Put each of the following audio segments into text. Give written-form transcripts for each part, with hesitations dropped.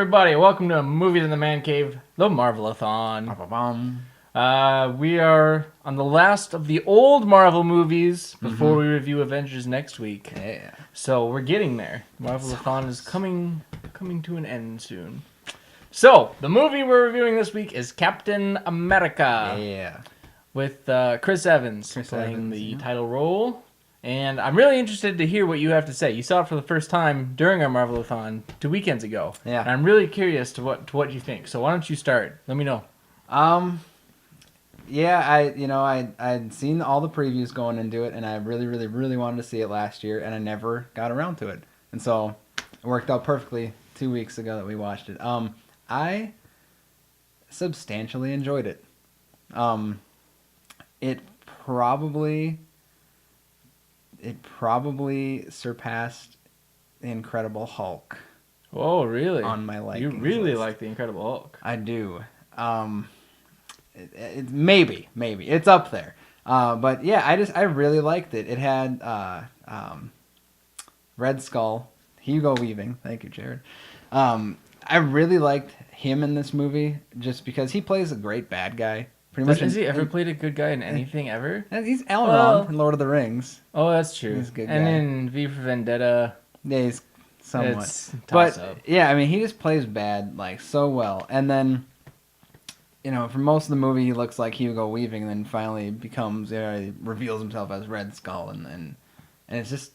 everybody? Welcome to Movies in the Mancave, the Marvelathon. We are on the last of the old Marvel movies before we review Avengers next week. Yeah. So we're getting there. Marvelathon is coming to an end soon. So the movie we're reviewing this week is Captain America. Yeah. With Chris Evans playing the title role. And I'm really interested to hear what you have to say. You saw it for the first time during our Marvelathon 2 weekends ago. Yeah. And I'm really curious to what you think. So why don't you start? Let me know. Yeah, I'd seen all the previews going into it, and I really wanted to see it last year, and I never got around to it. And so it worked out perfectly 2 weeks ago that we watched it. I substantially enjoyed it. It probably surpassed the Incredible Hulk. Oh, really? On my liking. You really list. like the Incredible Hulk. I do. Maybe it's up there. But yeah, I really liked it. It had Red Skull, Hugo Weaving. Thank you, Jared. I really liked him in this movie just because he plays a great bad guy. Has he ever played a good guy in anything ever? He's Elrond in Lord of the Rings. Oh, that's true. He's a good and guy. in V for Vendetta, yeah, he's somewhat. It's but toss-up. yeah, I mean, he just plays bad like so well. And then, for most of the movie, he looks like Hugo Weaving, and then finally becomes, he reveals himself as Red Skull, and it's just,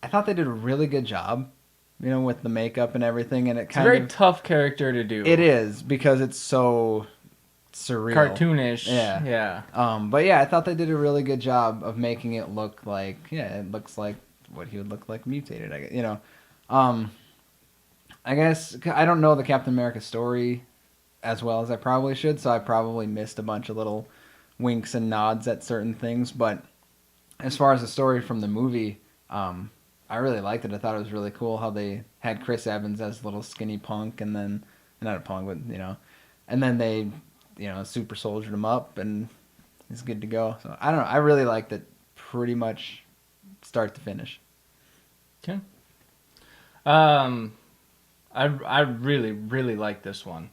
I thought they did a really good job, with the makeup and everything, and it's a very tough character to do. It is because it's so surreal, cartoonish. Yeah. But yeah, I thought they did a really good job of making it look like, it looks like what he would look like mutated. I guess I don't know the Captain America story as well as I probably should, so I probably missed a bunch of little winks and nods at certain things. But as far as the story from the movie, I really liked it. I thought it was really cool how they had Chris Evans as a little skinny punk, and then not a punk, but and then they super soldiered him up, and he's good to go. So I don't know. I really liked it, pretty much start to finish. Okay. I really like this one,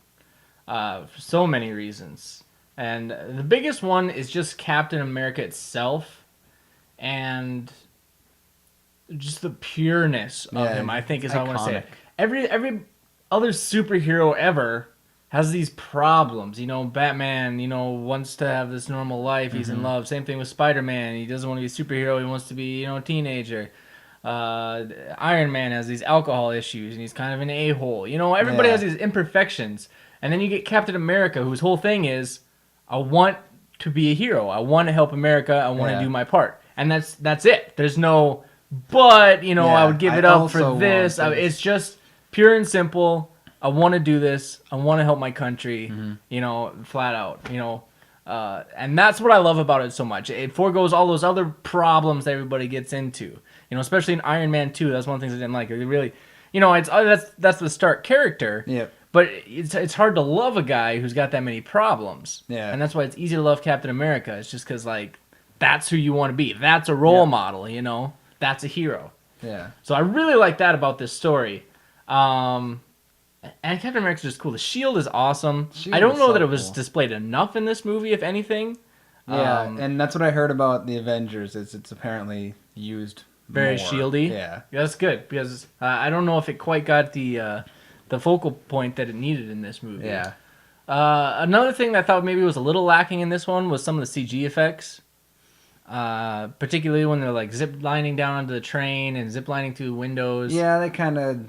for so many reasons, and the biggest one is just Captain America itself, and just the pureness of him. I think is how I want to say it. Every other superhero ever has these problems. Batman, wants to have this normal life. He's in love. Same thing with Spider-Man. He doesn't want to be a superhero. He wants to be, a teenager. Iron Man has these alcohol issues, and he's kind of an a-hole. Everybody has these imperfections. And then you get Captain America, whose whole thing is, I want to be a hero. I want to help America. I want to do my part. And that's it. There's no, but, I would give it up for this. It's just pure and simple. I want to do this. I want to help my country, flat out, and that's what I love about it so much. It foregoes all those other problems that everybody gets into, especially in Iron Man 2. That's one of the things I didn't like. It really, that's the start character. Yeah. But it's hard to love a guy who's got that many problems. Yeah. And that's why it's easy to love Captain America. It's just because, that's who you want to be. That's a role model, That's a hero. Yeah. So I really like that about this story. And Captain America's just cool. The shield is awesome. I don't know that it was displayed enough in this movie, if anything. Yeah, and that's what I heard about the Avengers, is it's apparently used very more. shieldy. Yeah. That's good, because I don't know if it quite got the focal point that it needed in this movie. Yeah. Another thing that I thought maybe was a little lacking in this one was some of the CG effects. Particularly when they're zip lining down onto the train and zip lining through windows. Yeah, they kind of.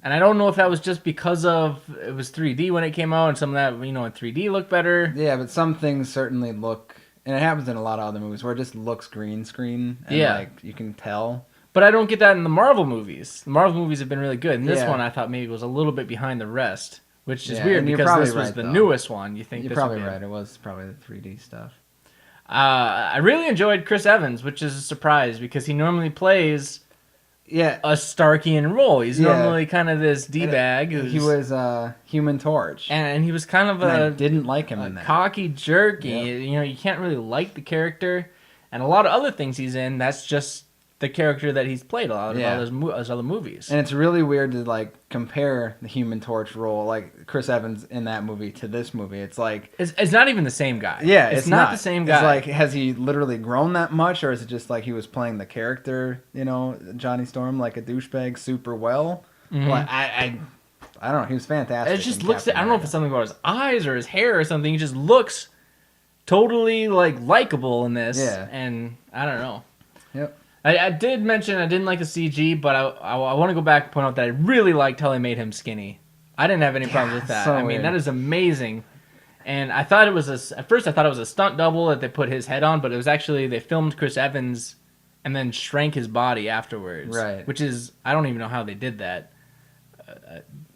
And I don't know if that was just because of it was 3D when it came out, and some of that in 3D looked better. Yeah, but some things certainly look, and it happens in a lot of other movies where it just looks green screen. And you can tell. But I don't get that in the Marvel movies. The Marvel movies have been really good, and this one I thought maybe was a little bit behind the rest, which is weird because this was the newest one. You think you're probably right? It was probably the 3D stuff. I really enjoyed Chris Evans, which is a surprise because he normally plays a Starkian role. He's normally kind of this D-bag. He was Human Torch. And he was kind of I didn't like him in that. Cocky jerk. Yep. You can't really like the character. And a lot of other things he's in, that's just the character that he's played a lot of Yeah. those other movies. And it's really weird to like compare the Human Torch role, like Chris Evans in that movie, to this movie. It's like It's not even the same guy. yeah, it's not the same guy. It's like, has he literally grown that much, or is it just like he was playing the character, Johnny Storm, like a douchebag, super well? Well, I don't know. He was fantastic. It just in looks. Captain I don't know if America. it's something about his eyes or his hair or something. He just looks totally like likable in this. Yeah. And I don't know. Yep. I did mention I didn't like the CG, but I want to go back and point out that I really liked how they made him skinny. I didn't have any problems with that. so I mean, weird. that is amazing. And I thought it was at first I thought it was a stunt double that they put his head on, but it was actually they filmed Chris Evans and then shrank his body afterwards. Right. Which is I don't even know how they did that.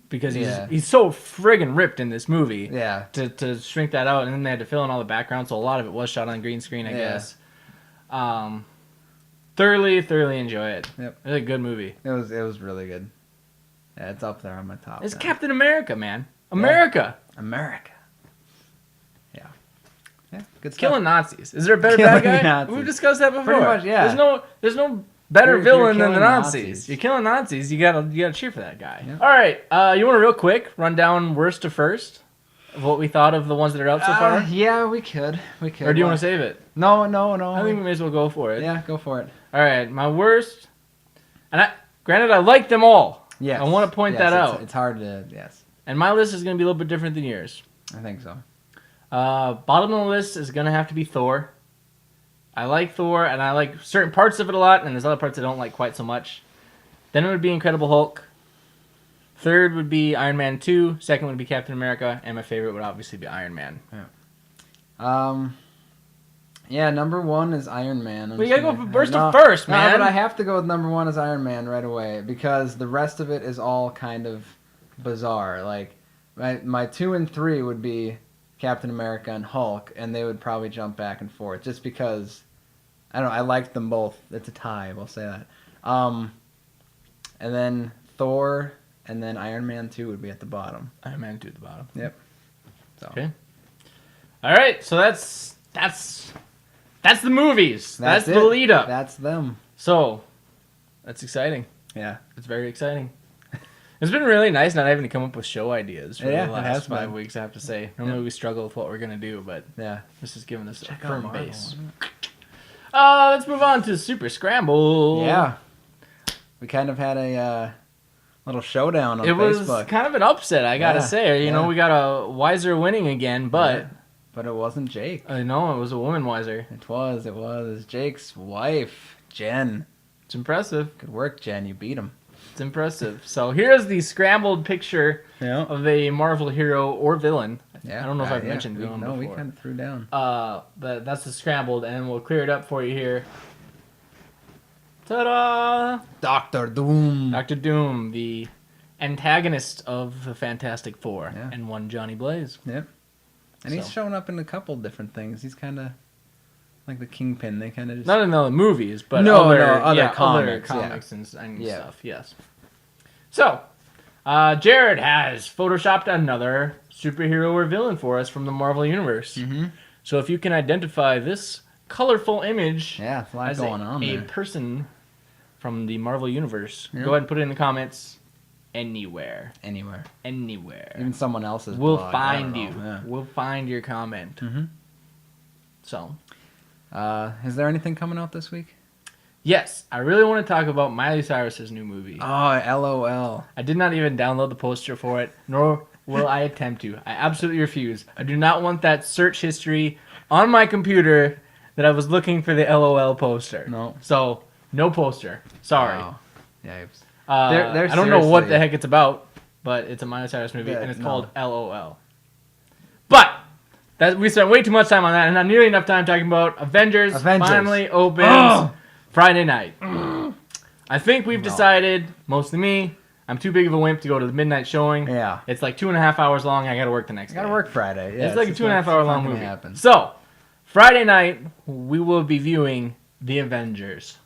Because Yeah. he's so friggin' ripped in this movie. Yeah. To shrink that out, and then they had to fill in all the background, so a lot of it was shot on green screen, I guess. Thoroughly enjoy it. Yep. It's a good movie. It was really good. Yeah, it's up there on my top. It's now. Captain America, man. America. America. Yeah. Yeah. Good stuff. Killing Nazis. Is there a better Killing bad guy? Nazis. We've discussed that before. Pretty much, yeah. There's no better You're villain than the killing Nazis. Nazis. You're killing Nazis. You gotta cheer for that guy. Yep. All right. You want to real quick run down worst to first of what we thought of the ones that are out so far, Yeah, we could. We could. or do you want to save it? No. I think we may as well go for it. Yeah, go for it. All right, my worst, and granted I like them all. Yes. I want to point that out. It's hard to. Yes. And my list is going to be a little bit different than yours. I think so. Bottom of the list is going to have to be Thor. I like Thor, and I like certain parts of it a lot, and there's other parts I don't like quite so much. Then it would be Incredible Hulk. Third would be Iron Man 2. Second would be Captain America. And my favorite would obviously be Iron Man. Yeah, number one is Iron Man. We gotta go for worst to first, man. No, but I have to go with number one as Iron Man right away because the rest of it is all kind of bizarre. Like, my 2 and 3 would be Captain America and Hulk, and they would probably jump back and forth just because, I don't know, I liked them both. It's a tie, we'll say that. And then Thor, and then Iron Man 2 would be at the bottom. Iron Man 2 at the bottom. Yep. So. Okay. All right, so that's the movies. That's the it. lead up. That's them. So, that's exciting. Yeah. It's very exciting. It's been really nice not having to come up with show ideas for Yeah, the it has last 5 been. weeks, I have to say. Normally we struggle with what we're going to do, but Yeah. this is giving us a Check out firm Marvel. base. Let's move on to Super Scramble. Yeah. We kind of had a little showdown on It was Facebook. kind of an upset, I gotta Yeah, say. You know, yeah. we got a Wiser winning again, but But it wasn't Jake. I know it was a woman Wiser. It was Jake's wife, Jen. It's impressive. Good work, Jen. You beat him. It's impressive. So here's the scrambled picture Yeah. of a Marvel hero or villain. Yeah. I don't know if I've mentioned we, villain No, we before. kind of threw down. But that's the scrambled, and we'll clear it up for you here. Ta-da! Doctor Doom. Doctor Doom, the antagonist of the Fantastic Four, Yeah. and one Johnny Blaze. Yep. And he's So. showing up in a couple different things. He's kind of like the Kingpin. They kind of just... Not in the movies, but No, other, other yeah, comics, other yeah. comics and Yeah. stuff. Yes. So, Jared has photoshopped another superhero or villain for us from the Marvel Universe. Mm-hmm. So if you can identify this colorful image Yeah, it's a lot as going on a there. person from the Marvel Universe, Yeah. go ahead and put it in the comments. Anywhere. Anywhere. Anywhere. Even someone else's We'll blog. I find don't you. know. We'll find your comment. Yeah. So, Is there anything coming out this week? yes, I really want to talk about Miley Cyrus's new movie. Oh, LOL. I did not even download the poster for it, nor will I attempt to. I absolutely refuse. I do not want that search history on my computer that I was looking for the LOL poster. No. So, no poster. Sorry. Wow. Yipes. I don't know what the heck it's about, but it's a Miley Cyrus movie, Yeah, and it's no. called LOL. But we spent way too much time on that, and not nearly enough time talking about Avengers. Finally opens Oh! Friday night. I think we've No. decided, mostly me, I'm too big of a wimp to go to the midnight showing. Yeah. It's like 2.5 hours long. I got to work the next I day. gotta work Friday. Yeah, It's like a just 2.5 not- hour it's not long gonna movie. happen. So, Friday night, we will be viewing The Avengers.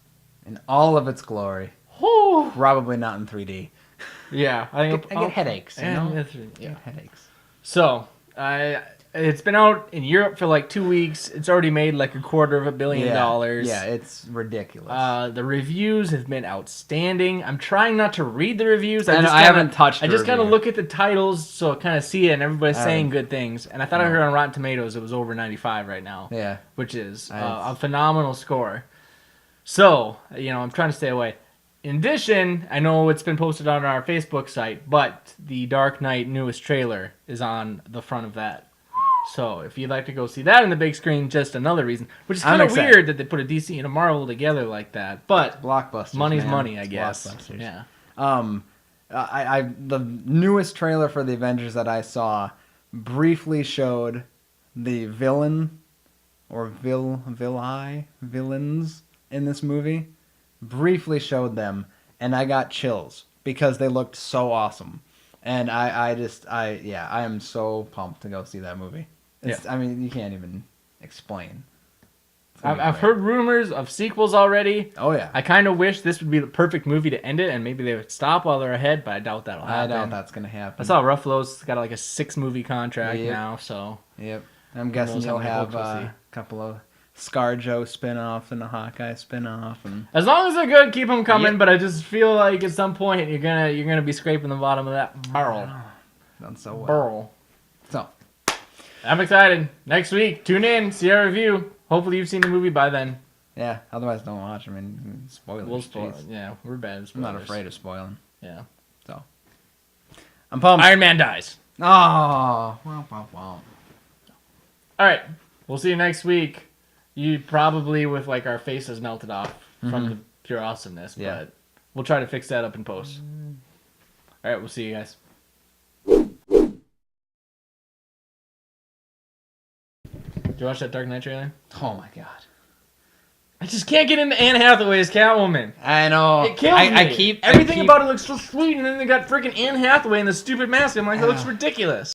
In all of its glory. Whew. Probably not in 3D. Yeah, I get headaches, you know? Yeah. Headaches. So, I it's been out in Europe for like 2 weeks. It's already made like $250 million. Yeah, it's ridiculous. The reviews have been outstanding. I'm trying not to read the reviews. I haven't touched. I just kind of review. look at the titles, so I kind of see it, and everybody's saying good things. And I thought I heard on Rotten Tomatoes it was over 95 right now. Yeah, which is a phenomenal score. So I'm trying to stay away. In addition, I know it's been posted on our Facebook site, but the Dark Knight newest trailer is on the front of that. So if you'd like to go see that in the big screen, just another reason. Which is kind of weird that they put a DC and a Marvel together like that. But blockbusters. Money's man. money, I guess. Blockbusters. Yeah. The newest trailer for the Avengers that I saw briefly showed the villain or villains in this movie. Briefly showed them, and I got chills because they looked so awesome. And I am so pumped to go see that movie. I mean, you can't even explain. I've heard rumors of sequels already. Oh yeah. I kind of wish this would be the perfect movie to end it, and maybe they would stop while they're ahead, but I doubt that'll happen. I doubt that's gonna happen. I saw Ruffalo's got like a 6-movie contract now, so. Yep. I'm guessing you'll have a couple of ScarJo spin-offs and a Hawkeye spin-off, and as long as they're good, keep them coming. But I just feel like at some point you're gonna be scraping the bottom of that barrel. Done so well. Barrel. So I'm excited. Next week, tune in, see our review. Hopefully you've seen the movie by then. Yeah. Otherwise, don't watch. I mean, spoilers. We'll spoil. Yeah, we're bad at spoilers. I'm not afraid of spoiling. Yeah. So I'm pumped. Iron Man dies. Oh. Well. All right. We'll see you next week. You probably with like our faces melted off from the pure awesomeness, but we'll try to fix that up in post. All right, we'll see you guys. Did you watch that Dark Knight trailer? Oh my god. I just can't get into Anne Hathaway as Catwoman. I know. It kills me. Everything about it looks so sweet, and then they got freaking Anne Hathaway in the stupid mask. I'm like, that looks ridiculous.